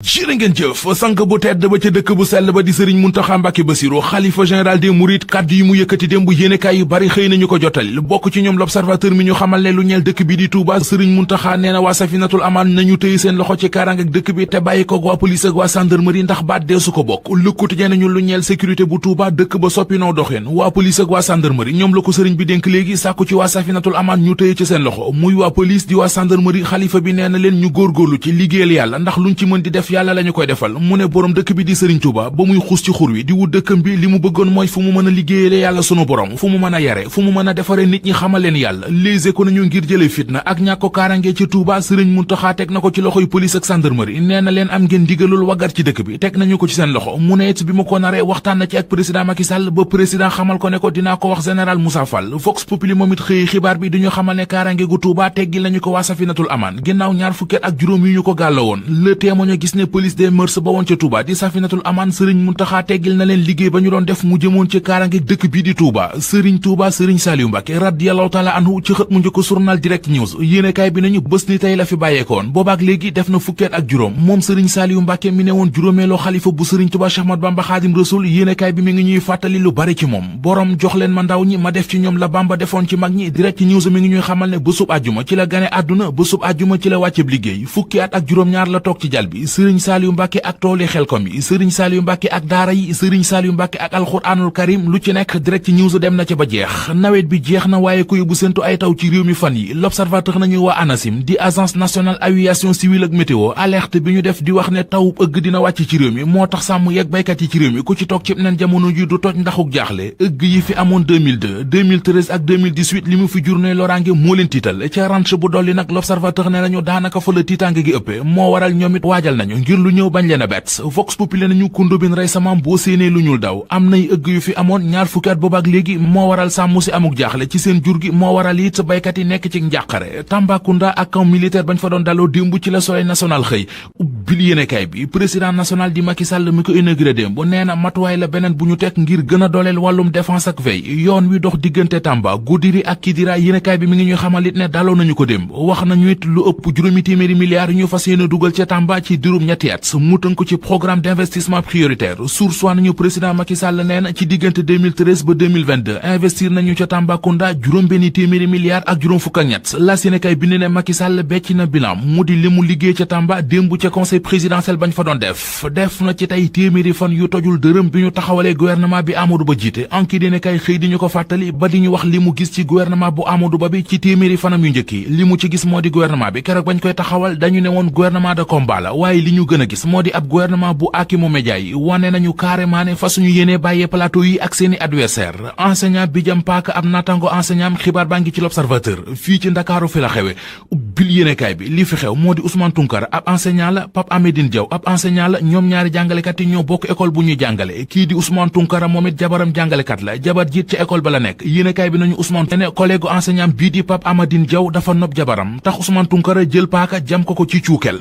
jërë ngeen jëf sank bu tedd ba ca dëkk bu sell ba di Sëriñ Muntaxa Mbàkke Basiru xalifa général des mourides kàddu yi mu yëkkati démb yéenekaay yu bari xëy nañu ko jotal bokk ci ñoom l'Observateur mi ñu xamal ne lu ñeel dëkk bi di Touba Sëriñ Muntaxa nee na waa Safinatul Amaan nañu tëye seen loxo ci kaaraange ak dëkk bi te bàyyi ko waa police ak waa gendarmerie ndax baat deesu ko bokk Le Quotidien nañu lu ñeel sécurité bu Touba dëkk ba soppi noo doxeen waa police ak waa gendarmerie ñoom la ko sëriñ bi dénk léegi sàkku ci waa Safinatul Amaan ñu tëye ci seen loxo muy waa police di waa gendarmerie xalifa bi nee na leen ñu góorgóorlu ci liggéeyal yàlla ndax luñ ci mën di def yàlla lañu koy defal mu ne borom dëkk bi di Serigne Touba ba muy xuus ci xur wi di wut dëkkam bi li mu bëggoon mooy fu mu mën a liggéeyale yàlla sunu borom fu mu mën a yare fu mu mën a defare nit ñi xamal leen yàlla léegi ko nañu ngir jële fitna ak ñàkk ko kaaraange ci Touba Serigne Mountakha teg na ko ci loxoy police ak gendarmerie nee na leen am ngeen digalul waggar ci dëkk bi teg nañu ko ci seen loxo mu ne it bi mu ko naree waxtaan na ci ak président Macky Sall ba président xamal ko ne ko dinaa ko wax général Moussa Fall Vox Populi moom it xëy xibaar bi duñu xamal ne kaaraange gu Touba teggi lañu ko waa Safinatul Amaan ginnaaw ñaar fukket ak juróom yu ñu ko gàlla woon Le Témoin gis ne police des mœurs ba woon ca Touba di Safinatul Amaan Sëriñ Muntaxa teggil na leen liggéey ba ñu doon def mu jëmoon ci kaaraange dëkk bii di Touba Sëriñ Saliou Mbàkke radiyallahu taala anhu ci xët mu njëkk journal Direct News yéenekaay bi nañu bés ni tey la fi bàyyeekoon boobaak léegi def na fukkeet ak juróom moom Sëriñ Saliou Mbàkke mi ne woon juróomeeloo xalifa bu Sëriñ Touba Cheikh Ahmadou Bamba Xaadim Rasul yéenekaay bi mi ngi ñuy fàttali lu bari ci moom borom jox leen ma ndaw ñi ma def ci ñoom la Bamba defoon ci mag ñi Direct News mi ngi ñuy xamal ne bésub àjjuma ci la gane àdduna bésub àjjuma ci la wàcceb liggéey fukki at ak juróom-ñaar la toog ci jal bi Sëriñ Saliou Mbàkke ak tooli Xelkom yi Sëriñ Saliou Mbàkke ak daara yi Sëriñ Saliou Mbàkke ak alxuraanul karim lu ci nekk Direct News dem na ca ba jeex nawet bi jeex na waaye ko yóbbu séntu ay taw ci réew mi fan yi L'Observateur nañu waa ANACIM di agence nationale aviation civile ak météo alerte bi ñu def di wax ne taw ëgg dina wàcc ci réew mi moo tax sàmm yeeg baykat yi ci réew mi ku ci toog ci nen jamono ji du toj ndaxuk jaaxle ëgg yi fi amoon 2002 2013 ak 2018 li mu fi jur ne loraange moo leen tiital ca ranch bu dolli nag L'Observateur ne nañu daanaka fa la tiitaange gi ëppe moo waral ñoom it waajal nañu ngir lu ñëw bañ leen a bett Vox Populi nañu kundóbin rey samaam boo séenee lu ñuul daw am nay ëgg yu fi amoon ñaar fukki at boobaak léegi moo waral sàmm si amuk jaaxle ci seen jur gi moo waral it baykat yi nekk ci njàqare Tambacounda ak camp militaire bañ fa doon daloo démb ci la Soleil national xëy ubbil yéenekaay bi président national di Macky Sall mi ko inauguré démb nee na matuwaay la beneen bu ñu teg ngir gën a dooleel wàllum défense ak veille yoon wi dox diggante Tamba Goudiri ak Kidira yéenekaay bi mi ngi ñuy xamal it ne daloo nañu ko démb wax nañu it lu ëpp juróomi téeméeri milliards yu ñu fas yéene dugal ca Tamba ci diirum ñetti at mu tënk ci programme d'investissement prioritaire source wa nañu président Macky Sall nee na ci diggante 2013 ba 2022 investir nañu ca Tambacounda juróom benn téeméeri milliards ak juróom fukk ak ñett la Sénégal bi ne Macky Sall becc na bilan mu di li mu liggéey ca Tamba démb ca conseil présidentiel bañ fa doon def na ci tey téeméeri fan yu tojul dërëm bi ñu taxawalee gouvernement bi Amadou Ba jiite enquête dina kay xëy di ñu ko fàttali ba di ñu wax li mu gis ci gouvernement bu Amadou Ba bi ci téeméeri fanam yu njëkk yi li mu ci gis moo di gouvernement bi keroog bañ koy taxawal dañu ne woon gouvernement de combat la waaye li ñu gën a gis moo di ab gouvernement bu akimu média yi wane nañu carrément ne fa suñu yéenee bàyyee plateau yi ak seeni adversaire enseignant bi jëm paaka ab natango enseignant xibaar baa ngi ci L'Observateur fii ci Ndakaaru fi la xewe ubbil yéenekaay bi li fi xew moo di Ousmane Tounkara ab enseignant la Pape Amédine Diaw ab enseignant la ñoom ñaari jàngalekat yi ñoo bokk école bu ñuy jàngale kii di Ousmane Tounkara moom it jabaram jàngalekat la jabar jiit ca école ba la nekk yéenekaay bi nañu Ousmane ne collègue enseignant bii di Pape Amédine Diaw dafa nopp jabaram tax Ousmane Tounkara jël paaka jam ko ci cuukel